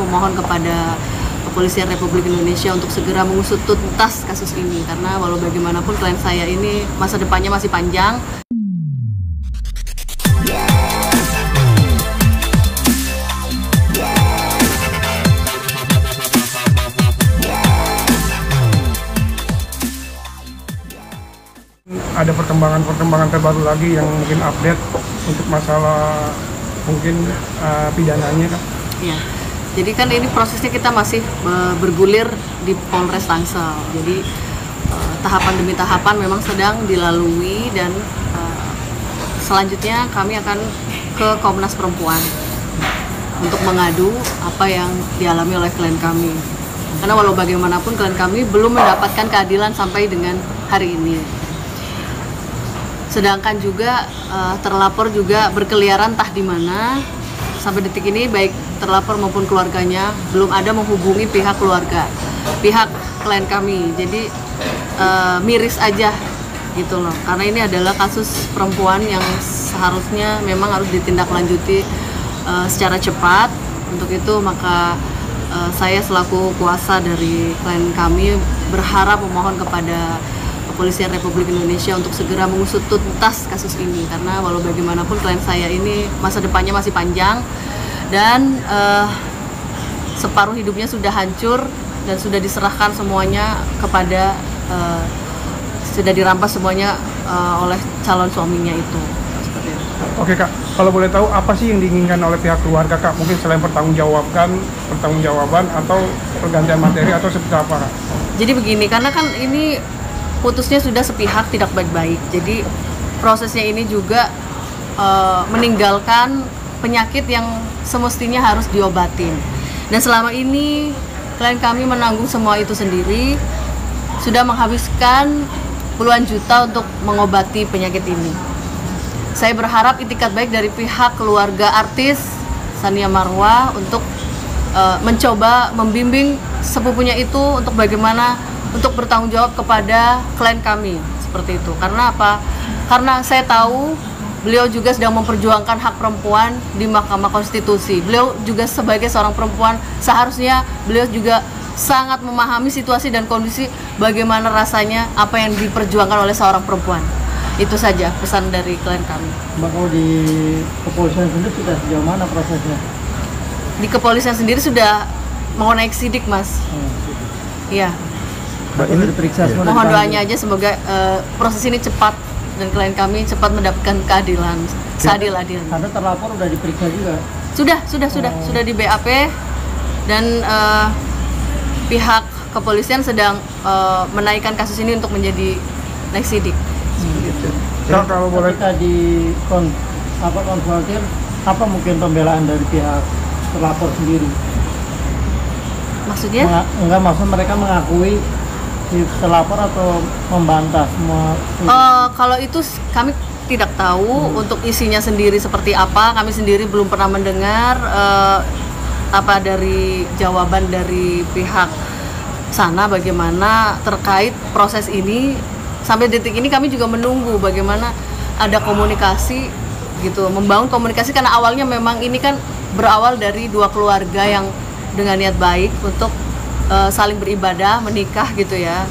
memohon kepada Kepolisian Republik Indonesia untuk segera mengusut tuntas kasus ini, karena walau bagaimanapun klien saya ini masa depannya masih panjang. Ada perkembangan terbaru lagi yang mungkin update untuk masalah mungkin pidananya, Kak? Ya, jadi kan ini prosesnya kita masih bergulir di Polres Tangsel. Jadi tahapan demi tahapan memang sedang dilalui, dan selanjutnya kami akan ke Komnas Perempuan untuk mengadu apa yang dialami oleh klien kami. Karena walau bagaimanapun klien kami belum mendapatkan keadilan sampai dengan hari ini. Sedangkan juga terlapor juga berkeliaran entah di mana. Sampai detik ini baik terlapor maupun keluarganya belum ada menghubungi pihak keluarga, pihak klien kami. Jadi miris aja gitu loh. Karena ini adalah kasus perempuan yang seharusnya memang harus ditindaklanjuti secara cepat. Untuk itu maka saya selaku kuasa dari klien kami berharap memohon kepada Kepolisian Republik Indonesia untuk segera mengusut tuntas kasus ini, karena walau bagaimanapun klien saya ini masa depannya masih panjang, dan separuh hidupnya sudah hancur dan sudah diserahkan semuanya kepada sudah dirampas semuanya oleh calon suaminya itu. Oke, Kak, kalau boleh tahu apa sih yang diinginkan oleh pihak keluarga, Kak? Mungkin selain pertanggungjawaban atau pergantian materi atau seperti apa, Kak? Jadi begini, karena kan ini putusnya sudah sepihak, tidak baik-baik. Jadi prosesnya ini juga meninggalkan penyakit yang semestinya harus diobatin. Dan selama ini klien kami menanggung semua itu sendiri, sudah menghabiskan puluhan juta untuk mengobati penyakit ini. Saya berharap itikat baik dari pihak keluarga artis Tsania Marwa untuk mencoba membimbing sepupunya itu untuk bagaimana untuk bertanggung jawab kepada klien kami, seperti itu. Karena apa? Karena saya tahu beliau juga sedang memperjuangkan hak perempuan di Mahkamah Konstitusi. Beliau juga sebagai seorang perempuan seharusnya beliau juga sangat memahami situasi dan kondisi bagaimana rasanya apa yang diperjuangkan oleh seorang perempuan. Itu saja pesan dari klien kami. Mbak, kalau di kepolisian sendiri sudah sejauh mana prosesnya? Di kepolisian sendiri sudah mau naik sidik, Mas. Iya. Mbak, ini diperiksa semua. Mohon doanya aja semoga proses ini cepat dan klien kami cepat mendapatkan keadilan seadil-adilnya. Karena terlapor udah diperiksa juga. Sudah di BAP, dan pihak kepolisian sedang menaikkan kasus ini untuk menjadi naik sidik. Kalau boleh tadi konfrontir, apa mungkin pembelaan dari pihak terlapor sendiri? Maksudnya? Maksud mereka mengakui si terlapor atau membantah semua? Kalau itu kami tidak tahu untuk isinya sendiri seperti apa. Kami sendiri belum pernah mendengar apa dari jawaban dari pihak sana bagaimana terkait proses ini. Sampai detik ini kami juga menunggu bagaimana ada komunikasi gitu, membangun komunikasi, karena awalnya memang ini kan berawal dari dua keluarga yang dengan niat baik untuk saling beribadah, menikah gitu ya.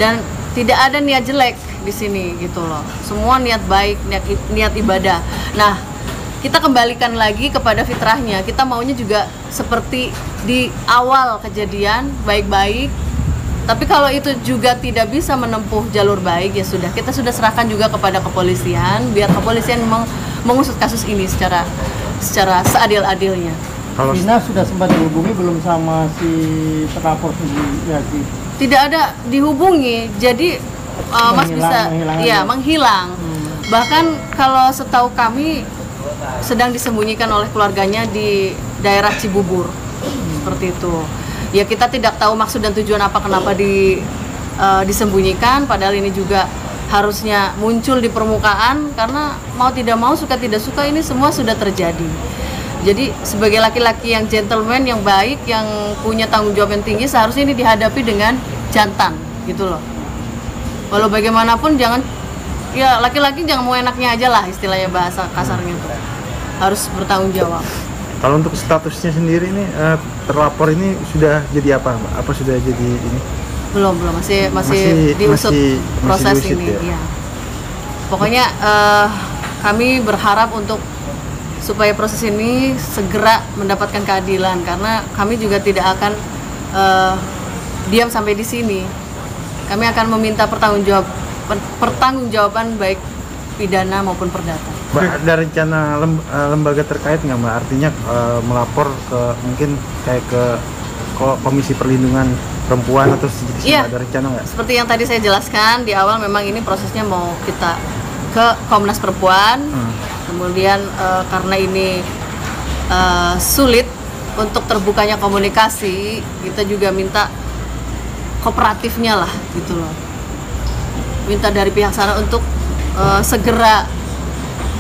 Dan tidak ada niat jelek di sini gitu loh. Semua niat baik, niat ibadah. Nah, kita kembalikan lagi kepada fitrahnya. Kita maunya juga seperti di awal kejadian, baik-baik. Tapi kalau itu juga tidak bisa menempuh jalur baik, ya sudah, kita sudah serahkan juga kepada kepolisian, biar kepolisian mengusut kasus ini secara seadil-adilnya. Kalau Dina sudah sempat dihubungi belum sama si terlapor sendiri? Ya, tidak ada dihubungi, jadi Mas bisa menghilang. Bahkan kalau setahu kami sedang disembunyikan oleh keluarganya di daerah Cibubur, seperti itu. Ya kita tidak tahu maksud dan tujuan apa kenapa disembunyikan, padahal ini juga harusnya muncul di permukaan, karena mau tidak mau, suka tidak suka, ini semua sudah terjadi. Jadi sebagai laki-laki yang gentleman, yang baik, yang punya tanggung jawab yang tinggi, seharusnya ini dihadapi dengan jantan gitu loh. Walau bagaimanapun jangan, ya laki-laki jangan mau enaknya aja lah, istilahnya bahasa kasarnya tuh. Harus bertanggung jawab. Kalau untuk statusnya sendiri ini terlapor ini sudah jadi apa, Mbak? Apa sudah jadi ini? Belum, masih diusut proses diusut, ini. ya? Ya. Pokoknya kami berharap untuk supaya proses ini segera mendapatkan keadilan, karena kami juga tidak akan diam sampai di sini. Kami akan meminta pertanggungjawaban baik pidana maupun perdata. Mbak, ada rencana lembaga terkait nggak, Mbak? Artinya melapor ke mungkin kayak ke Komisi Perlindungan Perempuan atau sejenis, Iya, ada rencana nggak? seperti yang tadi saya jelaskan di awal, memang ini prosesnya mau kita ke Komnas Perempuan. Kemudian karena ini sulit untuk terbukanya komunikasi, kita juga minta kooperatifnya lah gitu loh. Minta dari pihak sana untuk segera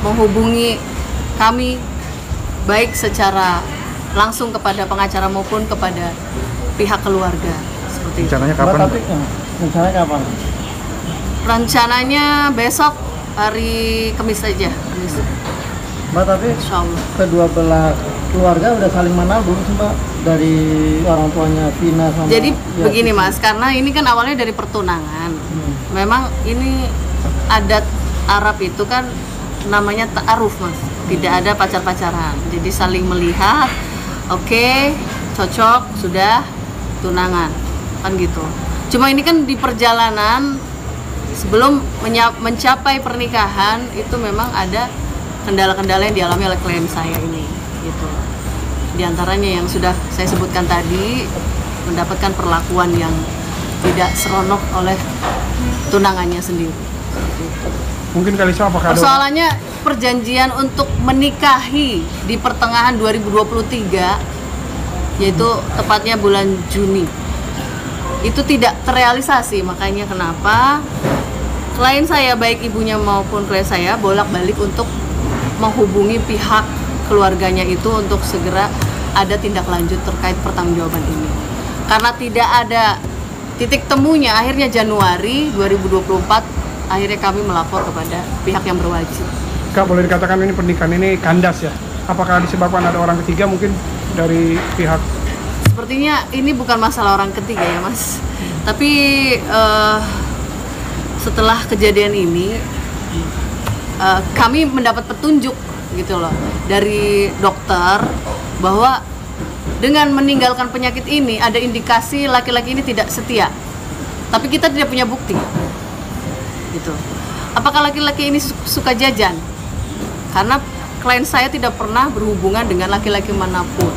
menghubungi kami baik secara langsung kepada pengacara maupun kepada pihak keluarga, seperti itu. Rencananya Mbak, kapan? tapi rencananya kapan? Rencananya besok hari Kamis saja. Kamis. Mbak, tapi Insya Allah. kedua belah keluarga udah saling mengenal belum sih, Mbak? Dari orang tuanya Vina sama Jadi begini Yati? Mas, karena ini kan awalnya dari pertunangan. Memang ini adat Arab itu kan namanya ta'aruf Mas. Tidak ada pacar-pacaran. Jadi saling melihat, oke, cocok, sudah tunangan. Kan gitu. Cuma ini kan di perjalanan sebelum mencapai pernikahan itu memang ada kendala-kendala yang dialami oleh klien saya ini gitu. Di antaranya yang sudah saya sebutkan tadi, mendapatkan perlakuan yang tidak seronok oleh tunangannya sendiri. Mungkin Kalisa apakah ada Persoalannya perjanjian untuk menikahi di pertengahan 2023, yaitu tepatnya bulan Juni, itu tidak terrealisasi. Makanya kenapa klien saya, baik ibunya maupun klien saya, bolak-balik untuk menghubungi pihak keluarganya itu untuk segera ada tindak lanjut terkait pertanggungjawaban ini. Karena tidak ada titik temunya, akhirnya Januari 2024 akhirnya kami melapor kepada pihak yang berwajib. Kak, boleh dikatakan ini pernikahan ini kandas ya? Apakah disebabkan ada orang ketiga mungkin dari pihak? Sepertinya ini bukan masalah orang ketiga ya Mas. Tapi setelah kejadian ini kami mendapat petunjuk gitu loh dari dokter bahwa dengan meninggalkan penyakit ini ada indikasi laki-laki ini tidak setia. Tapi kita tidak punya bukti. Gitu. Apakah laki-laki ini suka jajan? Karena klien saya tidak pernah berhubungan dengan laki-laki manapun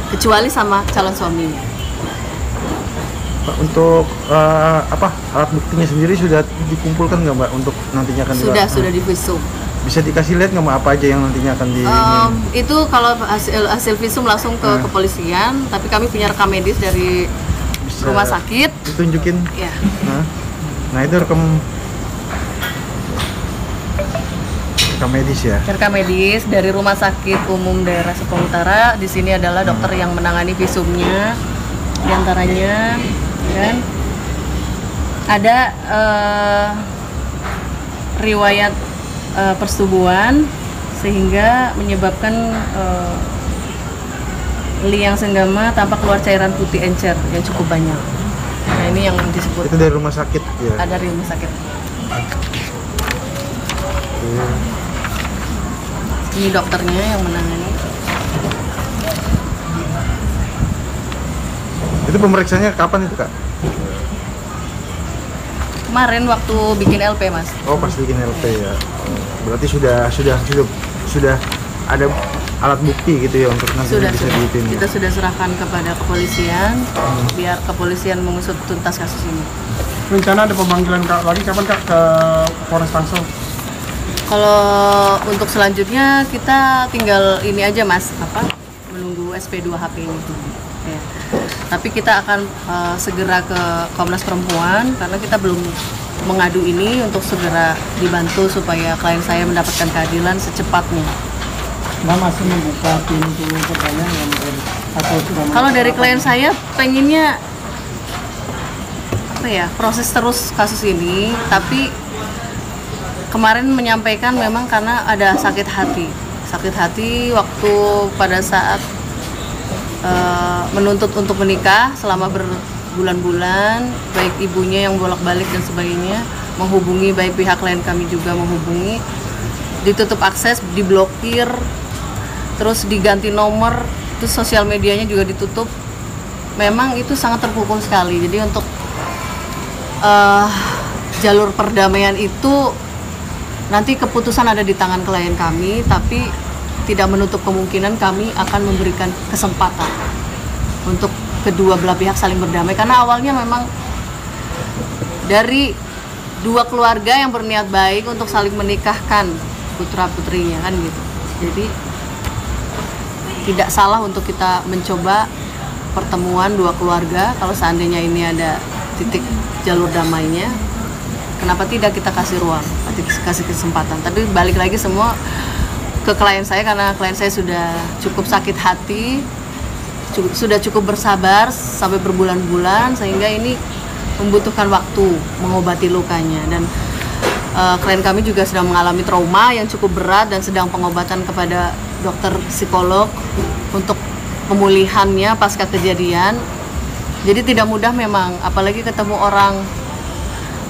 kecuali sama calon suaminya. Pak, untuk alat buktinya sendiri sudah dikumpulkan nggak, Mbak, untuk nantinya akan Sudah di visum. Bisa dikasih lihat nggak, Mbak, apa aja yang nantinya akan di Itu kalau hasil visum langsung ke kepolisian, tapi kami punya rekam medis dari bisa rumah sakit. ditunjukin? Ya. Nah itu rekam medis ya. Rekam medis dari Rumah Sakit Umum Daerah Serpong Utara. Di sini adalah dokter yang menangani visumnya. Di antaranya kan ada riwayat persetubuhan sehingga menyebabkan liang senggama tampak keluar cairan putih encer yang cukup banyak. Nah ini yang disebut. Itu dari rumah sakit ya. Ada dari rumah sakit. Ini dokternya yang menangani. Itu pemeriksaannya kapan itu, Kak? Kemarin waktu bikin LP Mas. Oh, pas bikin LP ya. Berarti sudah ada alat bukti gitu ya untuk nanti Sudah. bisa diitin. Kita sudah serahkan kepada kepolisian biar kepolisian mengusut tuntas kasus ini. Rencana ada pemanggilan Kak lagi kapan Kak ke Polres Tangsel? Kalau untuk selanjutnya kita tinggal ini aja Mas, menunggu SP2HP ini. Ya. Tapi kita akan segera ke Komnas Perempuan karena kita belum mengadu ini untuk segera dibantu supaya klien saya mendapatkan keadilan secepatnya. Mbak masih membuka pintu pertanyaan yang mungkin atau sudah Kalau dari klien saya pengennya proses terus kasus ini, tapi kemarin menyampaikan memang karena ada sakit hati sakit hati waktu pada saat menuntut untuk menikah selama berbulan-bulan, baik ibunya yang bolak-balik dan sebagainya menghubungi, baik pihak lain kami juga menghubungi, ditutup akses, diblokir, terus diganti nomor, terus sosial medianya juga ditutup. Memang itu sangat terpukul sekali. Jadi untuk jalur perdamaian itu nanti keputusan ada di tangan klien kami, tapi tidak menutup kemungkinan kami akan memberikan kesempatan untuk kedua belah pihak saling berdamai, karena awalnya memang dari dua keluarga yang berniat baik untuk saling menikahkan putra putrinya kan gitu. Jadi tidak salah untuk kita mencoba pertemuan dua keluarga. Kalau seandainya ini ada titik jalur damainya, kenapa tidak kita kasih ruang, kasih kesempatan. Tapi balik lagi semua ke klien saya, karena klien saya sudah cukup sakit hati, sudah cukup bersabar sampai berbulan-bulan, sehingga ini membutuhkan waktu mengobati lukanya. Dan klien kami juga sedang mengalami trauma yang cukup berat dan sedang pengobatan kepada dokter psikolog untuk pemulihannya pasca kejadian. Jadi tidak mudah memang, apalagi ketemu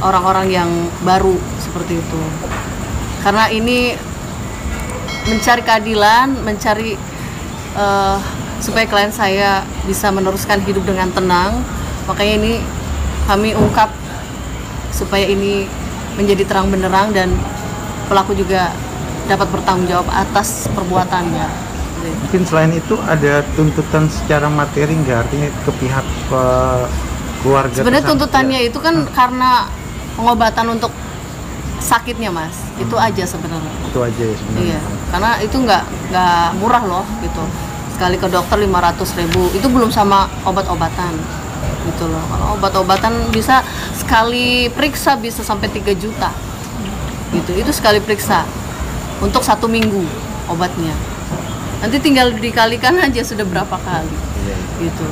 orang-orang yang baru seperti itu. Karena ini mencari keadilan, mencari supaya klien saya bisa meneruskan hidup dengan tenang. Makanya ini kami ungkap supaya ini menjadi terang benderang dan pelaku juga dapat bertanggung jawab atas perbuatannya. Mungkin selain itu ada tuntutan secara materi nggak, artinya ke pihak keluarga? Sebenarnya tuntutannya itu kan karena pengobatan untuk sakitnya, Mas. Itu aja sebenarnya. Itu aja ya sebenarnya. Iya, karena itu nggak murah loh gitu. Sekali ke dokter 500.000, itu belum sama obat-obatan gitu loh. Kalau obat-obatan bisa sekali periksa bisa sampai 3 juta gitu. Itu sekali periksa untuk 1 minggu obatnya. Nanti tinggal dikalikan aja sudah berapa kali gitu.